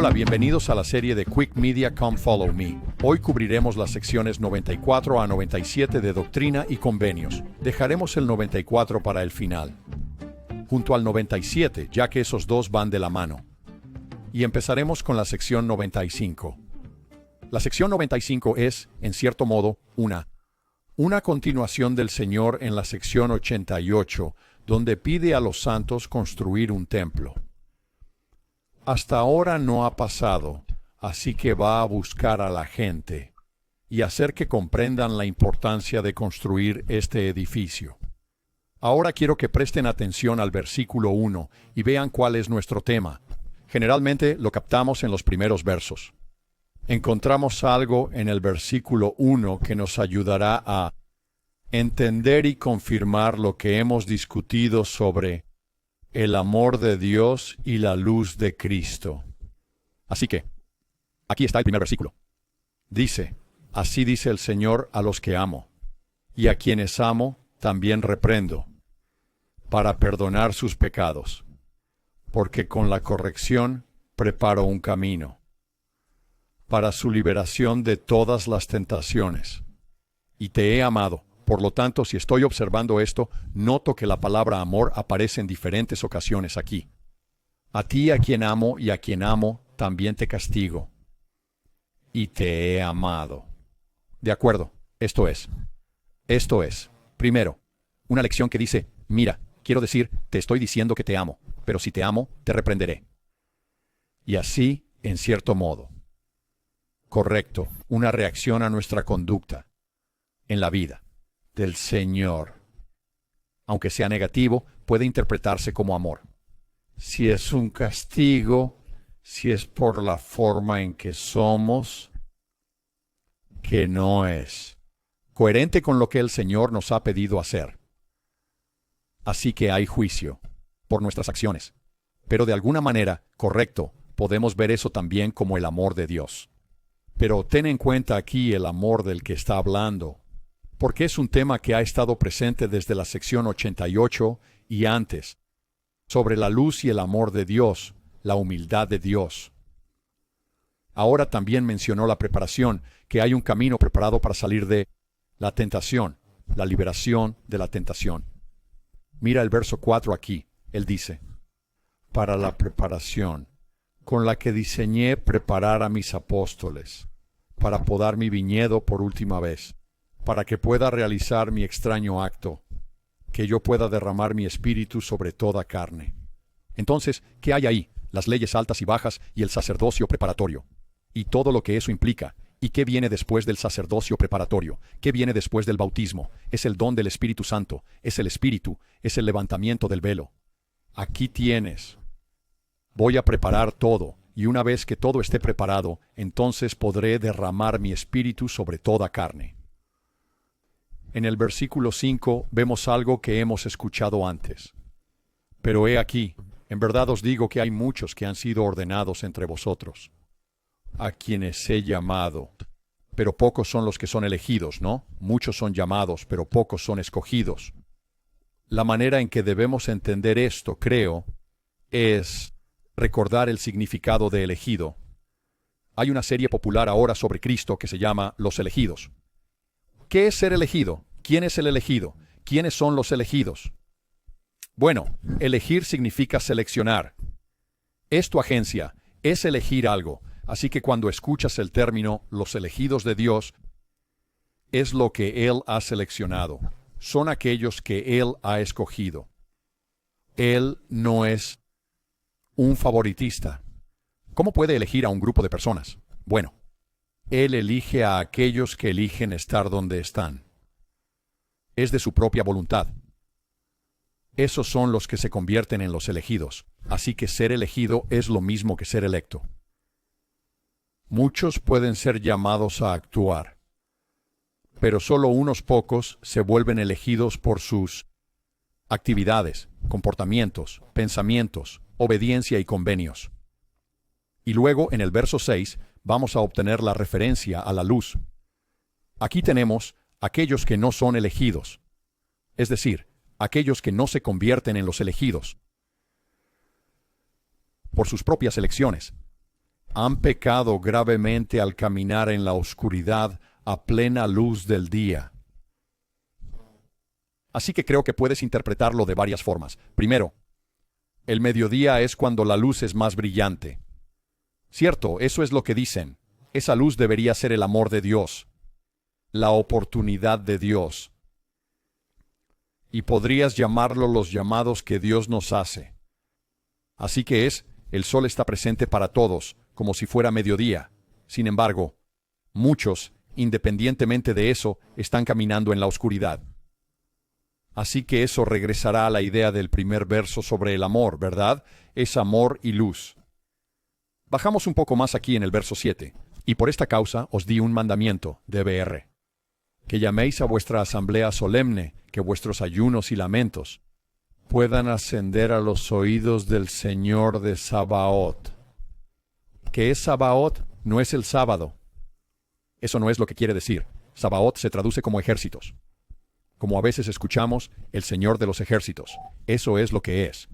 Hola, bienvenidos a la serie de Quick Media Come Follow Me. Hoy cubriremos las secciones 94 a 97 de Doctrina y Convenios. Dejaremos el 94 para el final, junto al 97, ya que esos dos van de la mano. Y empezaremos con la sección 95. La sección 95 es, en cierto modo, una continuación del Señor en la sección 88, donde pide a los santos construir un templo. Hasta ahora no ha pasado, así que va a buscar a la gente y hacer que comprendan la importancia de construir este edificio. Ahora quiero que presten atención al versículo 1 y vean cuál es nuestro tema. Generalmente lo captamos en los primeros versos. Encontramos algo en el versículo 1 que nos ayudará a entender y confirmar lo que hemos discutido sobre el amor de Dios y la luz de Cristo. Así que, aquí está el primer versículo. Dice, así dice el Señor a los que amo, y a quienes amo también reprendo, para perdonar sus pecados, porque con la corrección preparo un camino, para su liberación de todas las tentaciones. Y te he amado. Por lo tanto, si estoy observando esto, noto que la palabra amor aparece en diferentes ocasiones aquí. A ti, a quien amo, y a quien amo, también te castigo. Y te he amado. De acuerdo, esto es, primero, una lección que dice, mira, quiero decir, te estoy diciendo que te amo, pero si te amo, te reprenderé. Y así, en cierto modo. Correcto, una reacción a nuestra conducta en la vida del Señor. Aunque sea negativo, puede interpretarse como amor. Si es un castigo, si es por la forma en que somos, que no es coherente con lo que el Señor nos ha pedido hacer. Así que hay juicio por nuestras acciones. Pero de alguna manera, correcto, podemos ver eso también como el amor de Dios. Pero ten en cuenta aquí el amor del que está hablando, porque es un tema que ha estado presente desde la sección 88 y antes, sobre la luz y el amor de Dios, la humildad de Dios. Ahora también mencionó la preparación, que hay un camino preparado para salir de la tentación, la liberación de la tentación. Mira el verso 4 aquí, él dice, para la preparación, con la que diseñé preparar a mis apóstoles, para podar mi viñedo por última vez, para que pueda realizar mi extraño acto, que yo pueda derramar mi espíritu sobre toda carne. Entonces, ¿qué hay ahí? Las leyes altas y bajas y el sacerdocio preparatorio. Y todo lo que eso implica. ¿Y qué viene después del sacerdocio preparatorio? ¿Qué viene después del bautismo? Es el don del Espíritu Santo, es el Espíritu, es el levantamiento del velo. Aquí tienes. Voy a preparar todo, y una vez que todo esté preparado, entonces podré derramar mi espíritu sobre toda carne. En el versículo 5 vemos algo que hemos escuchado antes. Pero he aquí, en verdad os digo que hay muchos que han sido ordenados entre vosotros, a quienes he llamado. Pero pocos son los que son elegidos, ¿no? Muchos son llamados, pero pocos son escogidos. La manera en que debemos entender esto, creo, es recordar el significado de elegido. Hay una serie popular ahora sobre Cristo que se llama Los Elegidos. ¿Qué es ser elegido? ¿Quién es el elegido? ¿Quiénes son los elegidos? Bueno, elegir significa seleccionar. Es tu agencia, es elegir algo. Así que cuando escuchas el término los elegidos de Dios, es lo que Él ha seleccionado. Son aquellos que Él ha escogido. Él no es un favoritista. ¿Cómo puede elegir a un grupo de personas? Bueno, Él elige a aquellos que eligen estar donde están. Es de su propia voluntad. Esos son los que se convierten en los elegidos. Así que ser elegido es lo mismo que ser electo. Muchos pueden ser llamados a actuar, pero solo unos pocos se vuelven elegidos por sus actividades, comportamientos, pensamientos, obediencia y convenios. Y luego, en el verso 6, vamos a obtener la referencia a la luz. Aquí tenemos aquellos que no son elegidos, es decir, aquellos que no se convierten en los elegidos por sus propias elecciones. Han pecado gravemente al caminar en la oscuridad a plena luz del día. Así que creo que puedes interpretarlo de varias formas. Primero, el mediodía es cuando la luz es más brillante. Cierto, eso es lo que dicen. Esa luz debería ser el amor de Dios, la oportunidad de Dios. Y podrías llamarlo los llamados que Dios nos hace. Así que el sol está presente para todos, como si fuera mediodía. Sin embargo, muchos, independientemente de eso, están caminando en la oscuridad. Así que eso regresará a la idea del primer verso sobre el amor, ¿verdad? Es amor y luz. Bajamos un poco más aquí en el verso 7. Y por esta causa os di un mandamiento, DBR, que llaméis a vuestra asamblea solemne, que vuestros ayunos y lamentos puedan ascender a los oídos del Señor de Sabaoth. ¿Qué es Sabaoth? No es el sábado. Eso no es lo que quiere decir. Sabaoth se traduce como ejércitos. Como a veces escuchamos, el Señor de los ejércitos. Eso es lo que es.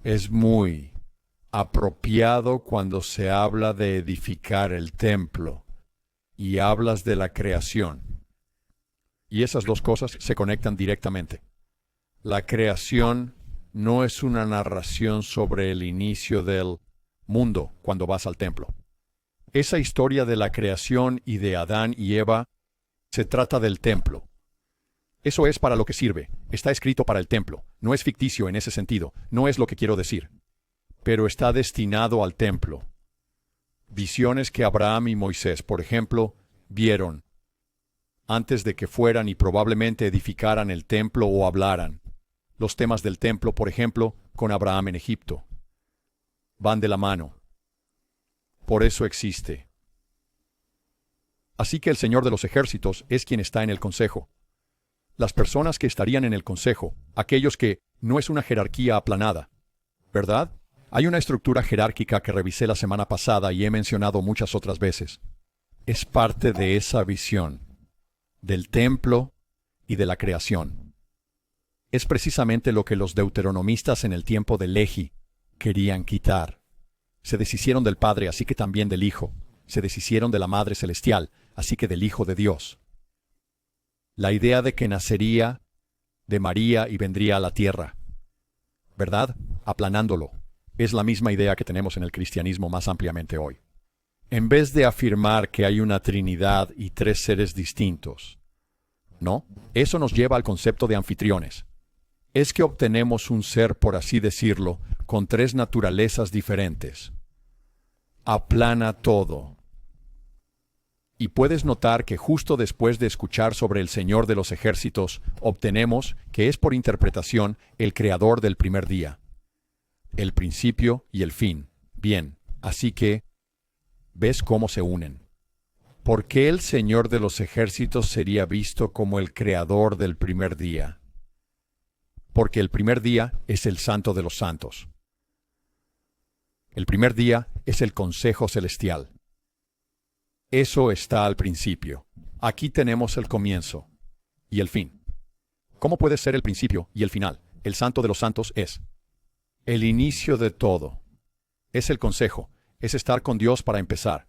Es muy apropiado cuando se habla de edificar el templo y hablas de la creación. Y esas dos cosas se conectan directamente. La creación no es una narración sobre el inicio del mundo cuando vas al templo. Esa historia de la creación y de Adán y Eva se trata del templo. Eso es para lo que sirve. Está escrito para el templo. No es ficticio en ese sentido. No es lo que quiero decir. Pero está destinado al templo. Visiones que Abraham y Moisés, por ejemplo, vieron antes de que fueran y probablemente edificaran el templo o hablaran. Los temas del templo, por ejemplo, con Abraham en Egipto. Van de la mano. Por eso existe. Así que el Señor de los ejércitos es quien está en el consejo. Las personas que estarían en el consejo, aquellos que no es una jerarquía aplanada, ¿verdad? Hay una estructura jerárquica que revisé la semana pasada y he mencionado muchas otras veces. Es parte de esa visión, del templo y de la creación. Es precisamente lo que los deuteronomistas en el tiempo de Lehi querían quitar. Se deshicieron del Padre, así que también del Hijo. Se deshicieron de la Madre Celestial, así que del Hijo de Dios. La idea de que nacería de María y vendría a la tierra, ¿verdad? Aplanándolo. Es la misma idea que tenemos en el cristianismo más ampliamente hoy. En vez de afirmar que hay una Trinidad y tres seres distintos, ¿no? Eso nos lleva al concepto de anfitriones. Es que obtenemos un ser, por así decirlo, con tres naturalezas diferentes. Aplana todo. Y puedes notar que justo después de escuchar sobre el Señor de los ejércitos, obtenemos que es por interpretación el creador del primer día. El principio y el fin. Bien, así que, ¿ves cómo se unen? ¿Por qué el Señor de los ejércitos sería visto como el creador del primer día? Porque el primer día es el Santo de los Santos. El primer día es el Consejo Celestial. Eso está al principio. Aquí tenemos el comienzo y el fin. ¿Cómo puede ser el principio y el final? El Santo de los Santos es el inicio de todo. Es el consejo. Es estar con Dios para empezar.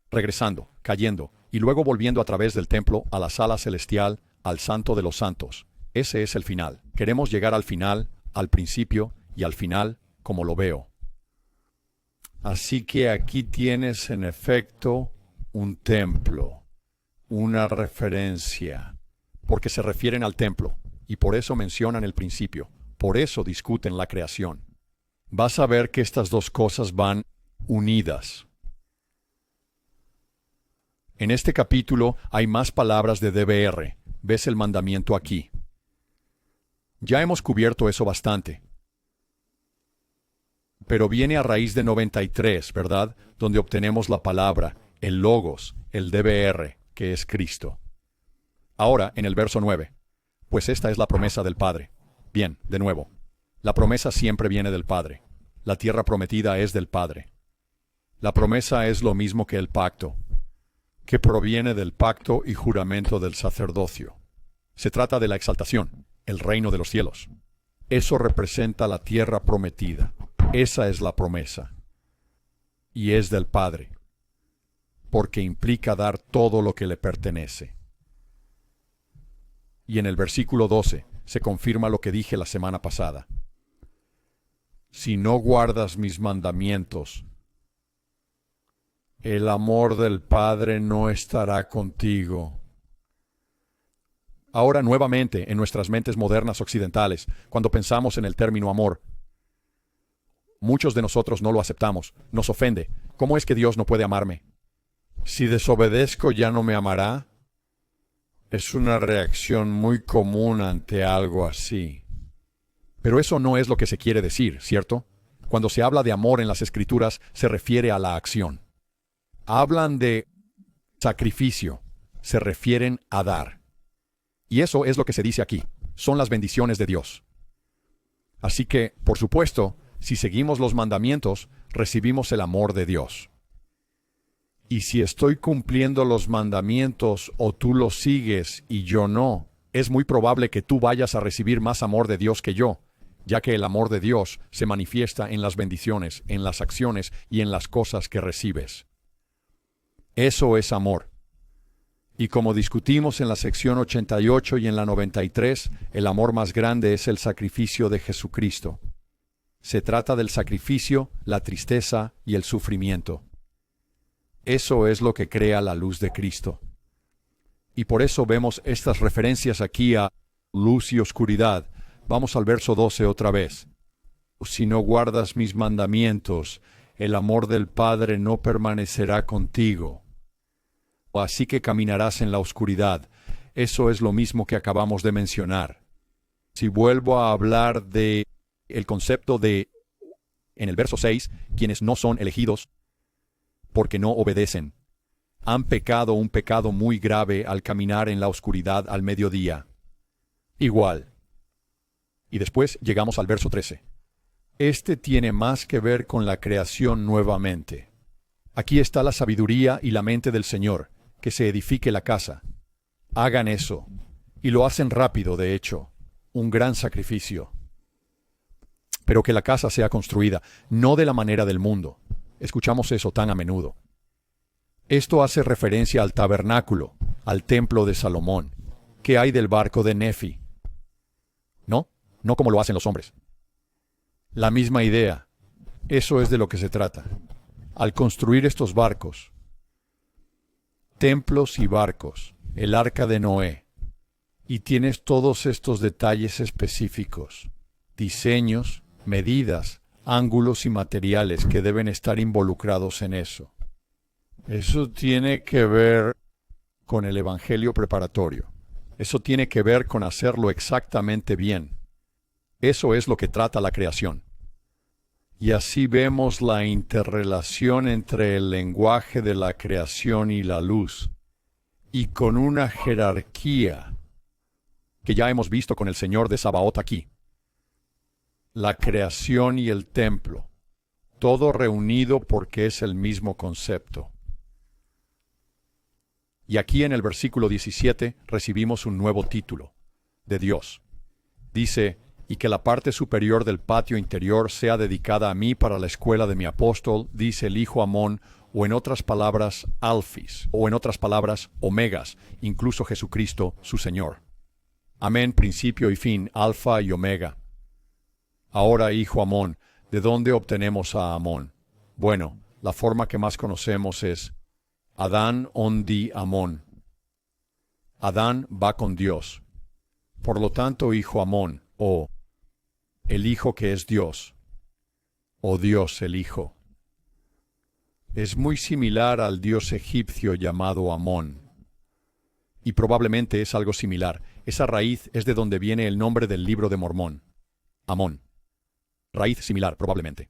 Regresando, cayendo, y luego volviendo a través del templo a la sala celestial, al Santo de los Santos. Ese es el final. Queremos llegar al final, al principio y al final, como lo veo. Así que aquí tienes en efecto un templo, una referencia, porque se refieren al templo, y por eso mencionan el principio, por eso discuten la creación. Vas a ver que estas dos cosas van unidas. En este capítulo hay más palabras de DBR. ¿Ves el mandamiento aquí? Ya hemos cubierto eso bastante. Pero viene a raíz de 93, ¿verdad? Donde obtenemos la palabra, el logos, el DBR, que es Cristo. Ahora, en el verso 9. Pues esta es la promesa del Padre. Bien, de nuevo. La promesa siempre viene del Padre. La tierra prometida es del Padre. La promesa es lo mismo que el pacto, que proviene del pacto y juramento del sacerdocio. Se trata de la exaltación, el reino de los cielos. Eso representa la tierra prometida. Esa es la promesa. y es del Padre, porque implica dar todo lo que le pertenece. Y en el versículo 12 se confirma lo que dije la semana pasada. Si no guardas mis mandamientos, el amor del Padre no estará contigo. Ahora nuevamente, en nuestras mentes modernas occidentales, cuando pensamos en el término amor, muchos de nosotros no lo aceptamos, nos ofende. ¿Cómo es que Dios no puede amarme? Si desobedezco, ¿ya no me amará? Es una reacción muy común ante algo así. Pero eso no es lo que se quiere decir, ¿cierto? Cuando se habla de amor en las Escrituras, se refiere a la acción. Hablan de sacrificio, se refieren a dar. Y eso es lo que se dice aquí, son las bendiciones de Dios. Así que, por supuesto, si seguimos los mandamientos, recibimos el amor de Dios. Y si estoy cumpliendo los mandamientos o tú los sigues y yo no, es muy probable que tú vayas a recibir más amor de Dios que yo, ya que el amor de Dios se manifiesta en las bendiciones, en las acciones y en las cosas que recibes. Eso es amor. Y como discutimos en la sección 88 y en la 93, el amor más grande es el sacrificio de Jesucristo. Se trata del sacrificio, la tristeza y el sufrimiento. Eso es lo que crea la luz de Cristo. Y por eso vemos estas referencias aquí a luz y oscuridad. Vamos al verso 12 otra vez. Si no guardas mis mandamientos, el amor del Padre no permanecerá contigo. Así que caminarás en la oscuridad. Eso es lo mismo que acabamos de mencionar. Si vuelvo a hablar de el concepto de, en el verso 6, quienes no son elegidos, porque no obedecen, han pecado un pecado muy grave al caminar en la oscuridad al mediodía. Igual. Y después llegamos al verso 13. Este tiene más que ver con la creación nuevamente. Aquí está la sabiduría y la mente del Señor, que se edifique la casa. Hagan eso. Y lo hacen rápido, de hecho. Un gran sacrificio. Pero que la casa sea construida, no de la manera del mundo. Escuchamos eso tan a menudo. Esto hace referencia al tabernáculo, al templo de Salomón. ¿Qué hay del barco de Nefi? No como lo hacen los hombres. La misma idea. Eso es de lo que se trata. Al construir estos barcos, templos y barcos, el arca de Noé, y tienes todos estos detalles específicos, diseños, medidas, ángulos y materiales que deben estar involucrados en eso. Eso tiene que ver con el evangelio preparatorio. Eso tiene que ver con hacerlo exactamente bien. Eso es lo que trata la creación. Y así vemos la interrelación entre el lenguaje de la creación y la luz, y con una jerarquía que ya hemos visto con el Señor de Sabaoth aquí. La creación y el templo, todo reunido porque es el mismo concepto. Y aquí en el versículo 17 recibimos un nuevo título, de Dios. Dice, y que la parte superior del patio interior sea dedicada a mí para la escuela de mi apóstol, dice el hijo Amón, o en otras palabras, Alfis, o en otras palabras, Omegas, incluso Jesucristo, su Señor. Amén, principio y fin, Alfa y Omega. Ahora, hijo Amón, ¿de dónde obtenemos a Amón? Bueno, la forma que más conocemos es Adán ondi Amón. Adán va con Dios. Por lo tanto, hijo Amón, o el Hijo que es Dios, o Dios el Hijo. Es muy similar al dios egipcio llamado Amón. Y probablemente es algo similar. Esa raíz es de donde viene el nombre del libro de Mormón. Amón. Raíz similar, probablemente.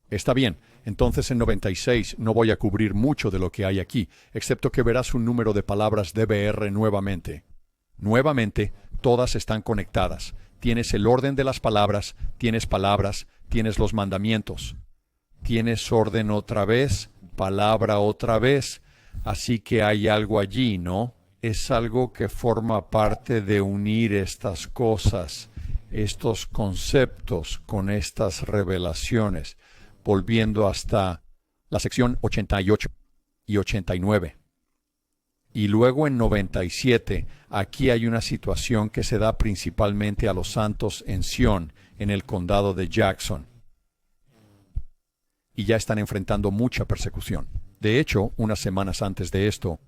Está bien, entonces en 96 no voy a cubrir mucho de lo que hay aquí, excepto que verás un número de palabras DBR nuevamente. Nuevamente, todas están conectadas. Tienes el orden de las palabras, tienes los mandamientos. Tienes orden otra vez, palabra otra vez. Así que hay algo allí, ¿no? Es algo que forma parte de unir estas cosas, estos conceptos con estas revelaciones. volviendo hasta la sección 88 y 89. Y luego en 97, aquí hay una situación que se da principalmente a los santos en Sion, en el condado de Jackson. Y ya están enfrentando mucha persecución. De hecho, unas semanas antes de esto,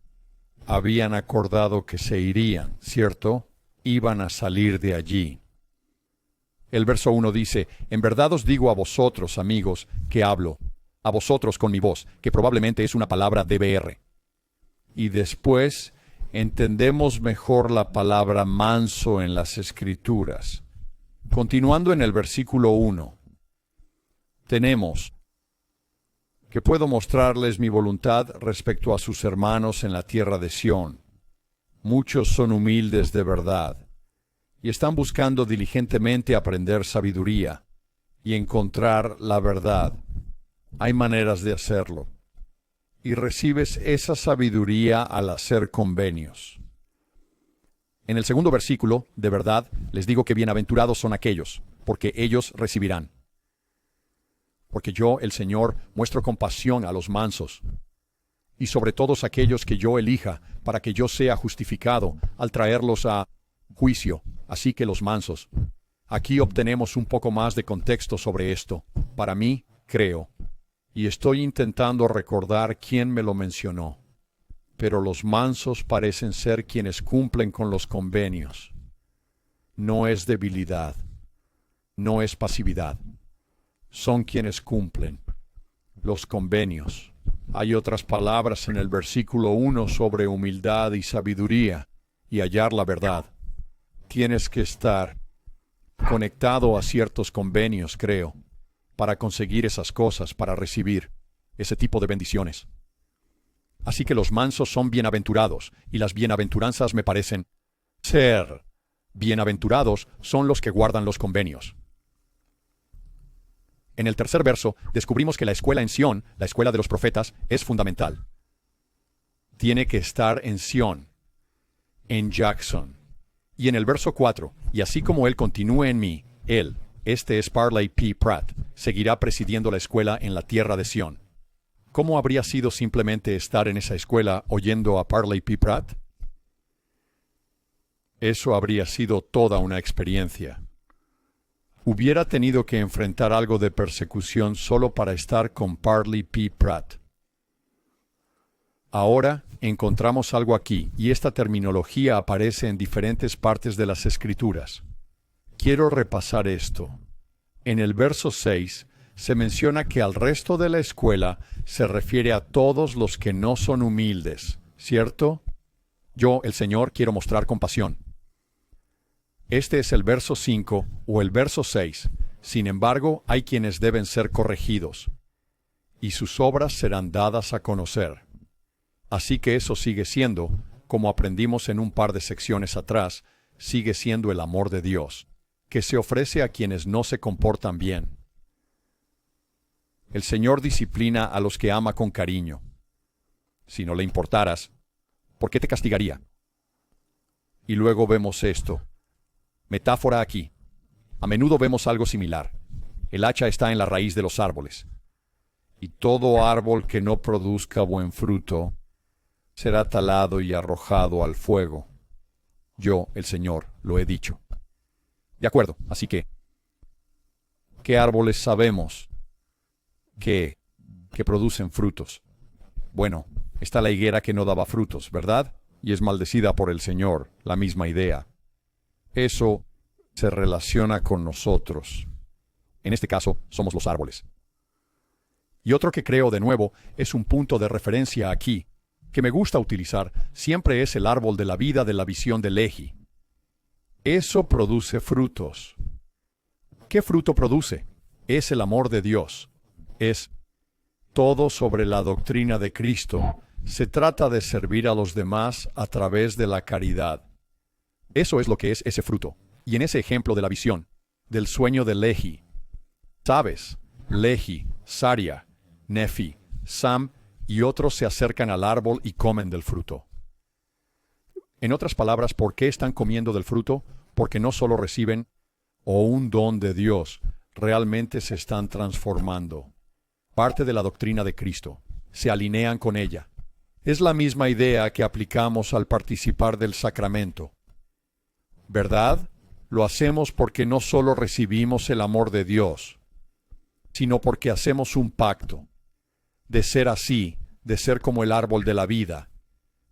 habían acordado que se irían, ¿cierto? Iban a salir de allí. El verso 1 dice, en verdad os digo a vosotros, amigos, que hablo, a vosotros con mi voz, que probablemente es una palabra DBR. Y después entendemos mejor la palabra manso en las Escrituras. Continuando en el versículo 1, tenemos que puedo mostrarles mi voluntad respecto a sus hermanos en la tierra de Sión. Muchos son humildes de verdad, y están buscando diligentemente aprender sabiduría y encontrar la verdad. Hay maneras de hacerlo. Y recibes esa sabiduría al hacer convenios. En el segundo versículo, de verdad, les digo que bienaventurados son aquellos, porque ellos recibirán. Porque yo, el Señor, muestro compasión a los mansos, y sobre todos aquellos que yo elija, para que yo sea justificado al traerlos a juicio, así que los mansos. Aquí obtenemos un poco más de contexto sobre esto. Para mí, creo. Y estoy intentando recordar quién me lo mencionó. Pero los mansos parecen ser quienes cumplen con los convenios. No es debilidad. No es pasividad. Son quienes cumplen los convenios. Hay otras palabras en el versículo 1 sobre humildad y sabiduría y hallar la verdad. Tienes que estar conectado a ciertos convenios, creo, para conseguir esas cosas, para recibir ese tipo de bendiciones. Así que los mansos son bienaventurados, y las bienaventuranzas me parecen ser. Bienaventurados son los que guardan los convenios. En el tercer verso, descubrimos que la escuela en Sión, la escuela de los profetas, es fundamental. Tiene que estar en Sión, en Jackson. Y en el verso 4, y así como él continúe en mí, él, este es Parley P. Pratt, seguirá presidiendo la escuela en la tierra de Sión. ¿Cómo habría sido simplemente estar en esa escuela oyendo a Parley P. Pratt? Eso habría sido toda una experiencia. Hubiera tenido que enfrentar algo de persecución solo para estar con Parley P. Pratt. Ahora encontramos algo aquí, y esta terminología aparece en diferentes partes de las Escrituras. Quiero repasar esto. En el verso 6 se menciona que al resto de la escuela se refiere a todos los que no son humildes, ¿cierto? Yo, el Señor, quiero mostrar compasión. Este es el verso 5 o el verso 6. Sin embargo, hay quienes deben ser corregidos, y sus obras serán dadas a conocer. Así que eso sigue siendo, como aprendimos en un par de secciones atrás, sigue siendo el amor de Dios, que se ofrece a quienes no se comportan bien. El Señor disciplina a los que ama con cariño. Si no le importaras, ¿por qué te castigaría? Y luego vemos esto. Metáfora aquí. A menudo vemos algo similar. El hacha está en la raíz de los árboles. Y todo árbol que no produzca buen fruto será talado y arrojado al fuego. Yo, el Señor, lo he dicho. De acuerdo, así que, ¿qué árboles sabemos que producen frutos? Bueno, está la higuera que no daba frutos, ¿verdad? Y es maldecida por el Señor, la misma idea. Eso se relaciona con nosotros. En este caso, somos los árboles. Y otro que creo, de nuevo, es un punto de referencia aquí, que me gusta utilizar, siempre es el árbol de la vida de la visión de Lehi. Eso produce frutos. ¿Qué fruto produce? Es el amor de Dios. Es todo sobre la doctrina de Cristo. Se trata de servir a los demás a través de la caridad. Eso es lo que es ese fruto. Y en ese ejemplo de la visión, del sueño de Lehi, ¿sabes? Lehi, Saria, Nefi, Sam y otros se acercan al árbol y comen del fruto. En otras palabras, ¿por qué están comiendo del fruto? Porque no solo reciben un don de Dios, realmente se están transformando. parte de la doctrina de Cristo. Se alinean con ella. Es la misma idea que aplicamos al participar del sacramento. ¿Verdad? Lo hacemos porque no solo recibimos el amor de Dios, sino porque hacemos un pacto de ser así, de ser como el árbol de la vida,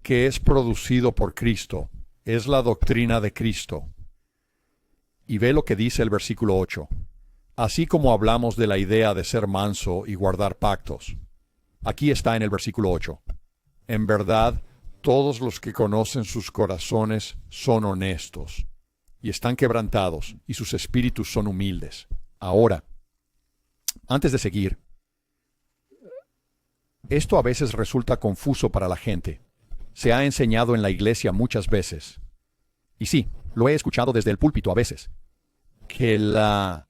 que es producido por Cristo. Es la doctrina de Cristo. Y ve lo que dice el versículo 8. Así como hablamos de la idea de ser manso y guardar pactos. Aquí está en el versículo 8. En verdad, todos los que conocen sus corazones son honestos, y están quebrantados, y sus espíritus son humildes. Ahora, antes de seguir, esto a veces resulta confuso para la gente. Se ha enseñado en la iglesia muchas veces, y sí, lo he escuchado desde el púlpito a veces, que la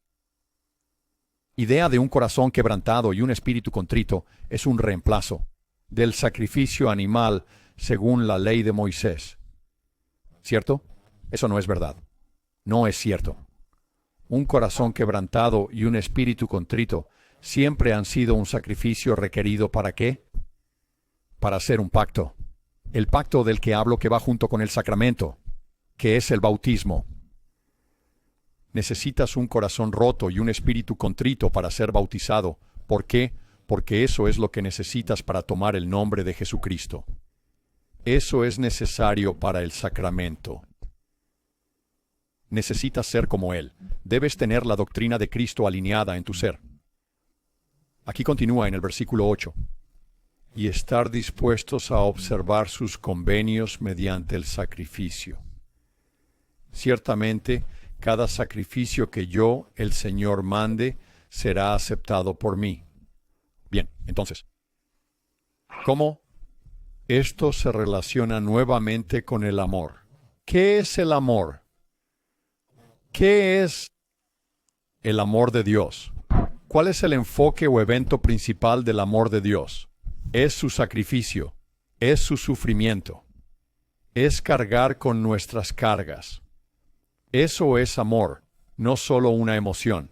idea de un corazón quebrantado y un espíritu contrito es un reemplazo del sacrificio animal según la ley de Moisés. ¿Cierto? Eso no es verdad. No es cierto. Un corazón quebrantado y un espíritu contrito siempre han sido un sacrificio requerido ¿para qué? Para hacer un pacto. El pacto del que hablo que va junto con el sacramento, que es el bautismo. Necesitas un corazón roto y un espíritu contrito para ser bautizado. ¿Por qué? Porque eso es lo que necesitas para tomar el nombre de Jesucristo. Eso es necesario para el sacramento. Necesitas ser como Él. Debes tener la doctrina de Cristo alineada en tu ser. Aquí continúa en el versículo 8. Y estar dispuestos a observar sus convenios mediante el sacrificio. Ciertamente, cada sacrificio que yo, el Señor, mande, será aceptado por mí. Bien, entonces, ¿cómo esto se relaciona nuevamente con el amor? ¿Qué es el amor? ¿Qué es el amor de Dios? ¿Cuál es el enfoque o evento principal del amor de Dios? Es su sacrificio, es su sufrimiento, es cargar con nuestras cargas. Eso es amor, no solo una emoción.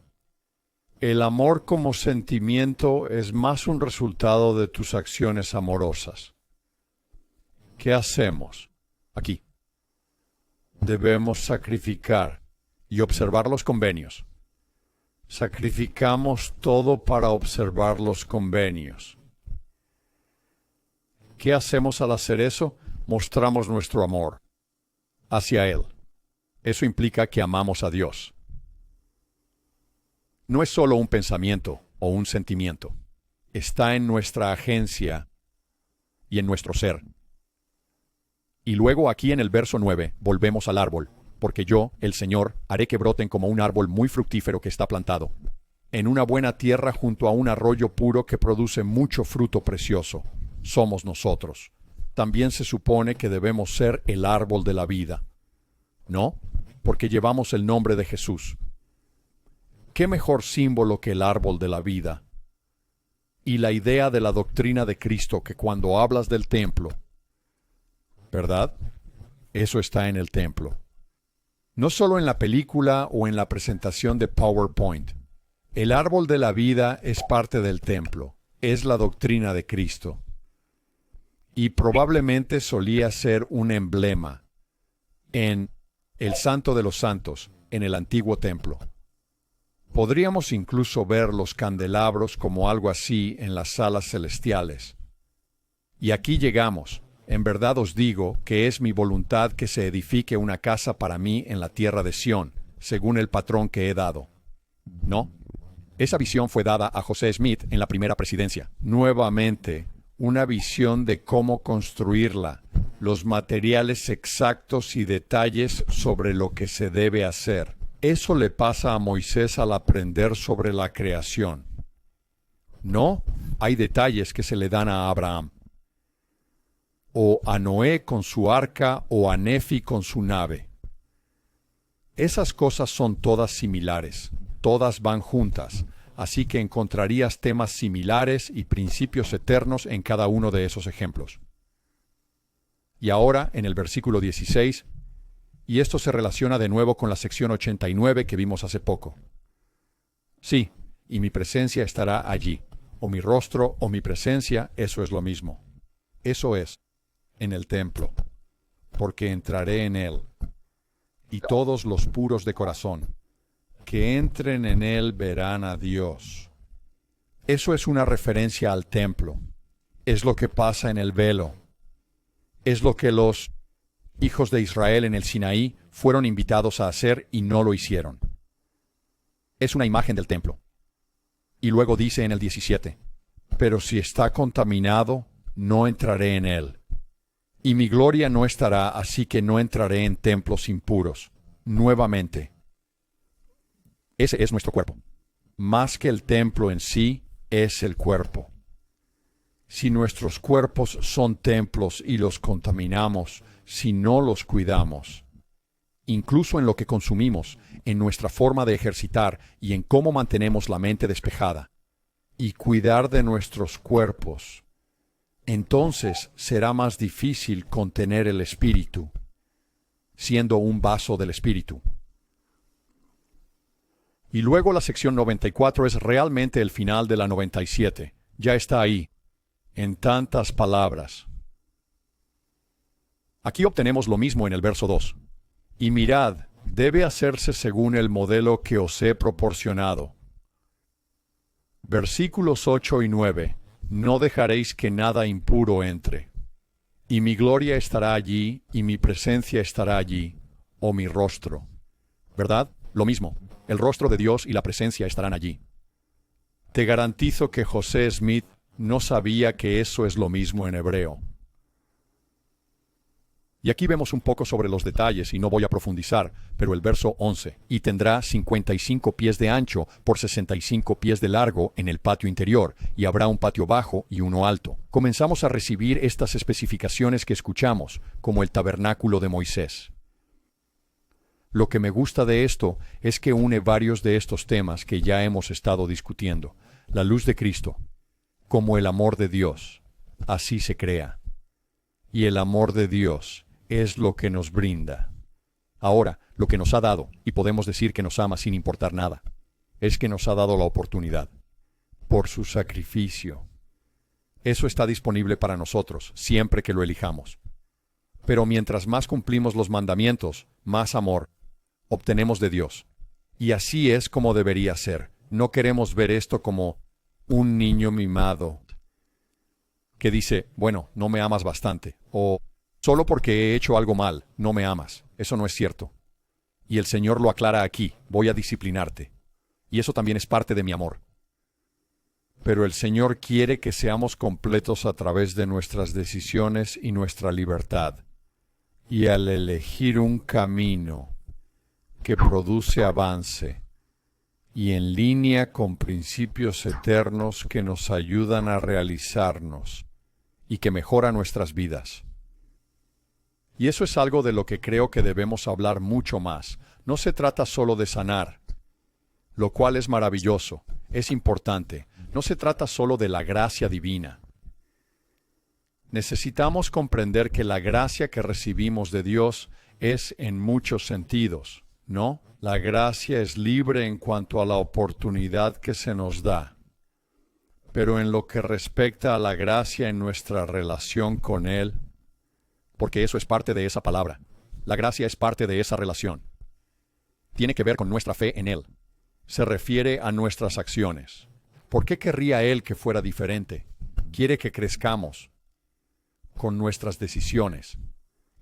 El amor como sentimiento es más un resultado de tus acciones amorosas. ¿Qué hacemos? Aquí. Debemos sacrificar y observar los convenios. Sacrificamos todo para observar los convenios. ¿Qué hacemos al hacer eso? Mostramos nuestro amor hacia Él. Eso implica que amamos a Dios. No es solo un pensamiento o un sentimiento. Está en nuestra agencia y en nuestro ser. Y luego aquí en el verso 9 volvemos al árbol, porque yo, el Señor, haré que broten como un árbol muy fructífero que está plantado, en una buena tierra junto a un arroyo puro que produce mucho fruto precioso. Somos nosotros. También se supone que debemos ser el árbol de la vida. ¿No? Porque llevamos el nombre de Jesús. ¿Qué mejor símbolo que el árbol de la vida? Y la idea de la doctrina de Cristo que cuando hablas del templo, ¿verdad? Eso está en el templo. No solo en la película o en la presentación de PowerPoint. El árbol de la vida es parte del templo. Es la doctrina de Cristo. Y probablemente solía ser un emblema en el Santo de los Santos, en el antiguo templo. Podríamos incluso ver los candelabros como algo así en las salas celestiales. Y aquí llegamos. En verdad os digo que es mi voluntad que se edifique una casa para mí en la tierra de Sión, según el patrón que he dado. ¿No? Esa visión fue dada a José Smith en la primera presidencia. Nuevamente, una visión de cómo construirla, los materiales exactos y detalles sobre lo que se debe hacer. Eso le pasa a Moisés al aprender sobre la creación. No, hay detalles que se le dan a Abraham. O a Noé con su arca, o a Nefi con su nave. Esas cosas son todas similares, todas van juntas, así que encontrarías temas similares y principios eternos en cada uno de esos ejemplos. Y ahora, en el versículo 16, y esto se relaciona de nuevo con la sección 89 que vimos hace poco. Sí, y mi presencia estará allí. o mi rostro, o mi presencia, eso es lo mismo. Eso es, en el templo, porque entraré en él. Y todos los puros de corazón, que entren en él verán a Dios. Eso es una referencia al templo. Es lo que pasa en el velo. Es lo que los hijos de Israel en el Sinaí fueron invitados a hacer y no lo hicieron. Es una imagen del templo. Y luego dice en el 17, pero si está contaminado, no entraré en él. Y mi gloria no estará, así que no entraré en templos impuros. Nuevamente. Ese es nuestro cuerpo. Más que el templo en sí, es el cuerpo. Si nuestros cuerpos son templos y los contaminamos, si no los cuidamos, incluso en lo que consumimos, en nuestra forma de ejercitar y en cómo mantenemos la mente despejada, y cuidar de nuestros cuerpos, entonces será más difícil contener el espíritu, siendo un vaso del espíritu. Y luego la sección 94 es realmente el final de la 97. Ya está ahí, en tantas palabras. Aquí obtenemos lo mismo en el verso 2. Y mirad, debe hacerse según el modelo que os he proporcionado. Versículos 8 y 9. No dejaréis que nada impuro entre. Y mi gloria estará allí, y mi presencia estará allí, o mi rostro. ¿Verdad? Lo mismo. El rostro de Dios y la presencia estarán allí. Te garantizo que José Smith no sabía que eso es lo mismo en hebreo. Y aquí vemos un poco sobre los detalles y no voy a profundizar, pero el verso 11, y tendrá 55 pies de ancho por 65 pies de largo en el patio interior, y habrá un patio bajo y uno alto. Comenzamos a recibir estas especificaciones que escuchamos, como el tabernáculo de Moisés. Lo que me gusta de esto es que une varios de estos temas que ya hemos estado discutiendo. La luz de Cristo, como el amor de Dios, así se crea. Y el amor de Dios es lo que nos brinda. Ahora, lo que nos ha dado, y podemos decir que nos ama sin importar nada, es que nos ha dado la oportunidad, por su sacrificio. Eso está disponible para nosotros, siempre que lo elijamos. Pero mientras más cumplimos los mandamientos, más amor obtenemos de Dios. Y así es como debería ser. No queremos ver esto como un niño mimado que dice, bueno, no me amas bastante, o solo porque he hecho algo mal, no me amas. Eso no es cierto. Y el Señor lo aclara aquí, voy a disciplinarte. Y eso también es parte de mi amor. Pero el Señor quiere que seamos completos a través de nuestras decisiones y nuestra libertad. Y al elegir un camino que produce avance y en línea con principios eternos que nos ayudan a realizarnos y que mejora nuestras vidas. Y eso es algo de lo que creo que debemos hablar mucho más. No se trata solo de sanar, lo cual es maravilloso, es importante. No se trata solo de la gracia divina. Necesitamos comprender que la gracia que recibimos de Dios es en muchos sentidos, ¿no? La gracia es libre en cuanto a la oportunidad que se nos da. Pero en lo que respecta a la gracia en nuestra relación con Él, porque eso es parte de esa palabra, la gracia es parte de esa relación. Tiene que ver con nuestra fe en Él. Se refiere a nuestras acciones. ¿Por qué querría Él que fuera diferente? Quiere que crezcamos con nuestras decisiones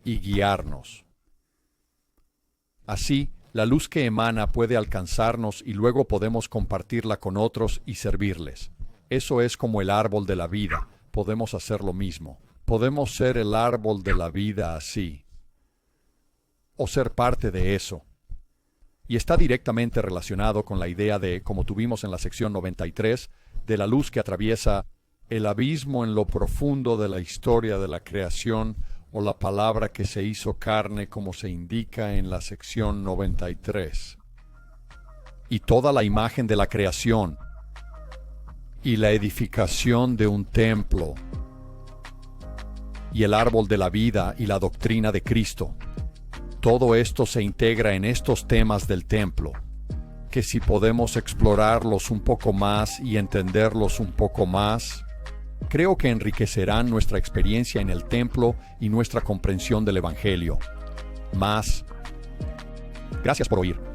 y guiarnos. Así, la luz que emana puede alcanzarnos y luego podemos compartirla con otros y servirles. Eso es como el árbol de la vida. Podemos hacer lo mismo. Podemos ser el árbol de la vida así, o ser parte de eso. Y está directamente relacionado con la idea de, como tuvimos en la sección 93, de la luz que atraviesa el abismo en lo profundo de la historia de la creación, o la palabra que se hizo carne, como se indica en la sección 93. Y toda la imagen de la creación y la edificación de un templo y el árbol de la vida y la doctrina de Cristo. Todo esto se integra en estos temas del templo, que si podemos explorarlos un poco más y entenderlos un poco más, creo que enriquecerán nuestra experiencia en el templo y nuestra comprensión del Evangelio. Gracias por oír.